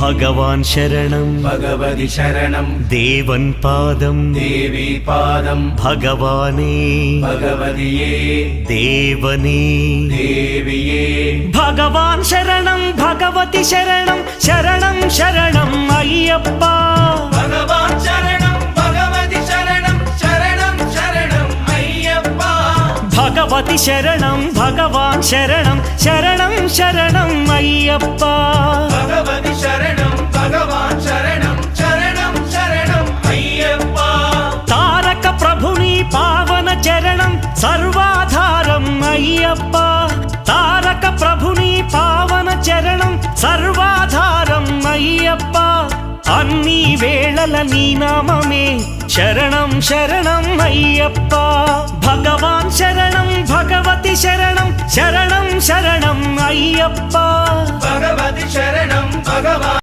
ഭഗവാൻ ശരണം ഭഗവതി ശരണം ദേവൻ പാദം ദേവി പാദം ഭഗവാനേ ഭഗവതിയേ ദേവനേ ദേവിയേ ഭഗവാൻ ശരണം ഭഗവതി ശരണം ശരണം ശരണം അയ്യപ്പ ഭഗവാൻ ശരണം ഭഗവതി ശരണം ശരണം ശരണം അയ്യപ്പ ഭഗവതി ശരണം ഭഗവാൻ ശരണം ശരണം ശരണം അയ്യപ്പ ഭഗവതി ശരണം ഭഗവാൻ ശരണം ശരണം ശരണം അയ്യപ്പ താരക ప్రభుని പാവന ചരണം സർവാധാരം അയ്യപ്പ താരക ప్రభుని పావన చరణం సర్వాధారం అయ్యప్ప అన్ని వేళల నీ నామమే శరణం శరణం అయ్యప్ప భగవాన్ శరణం భగవతి శరణం శరణం శరణం అయ్యప్ప భగవతి శరణం భగవాన్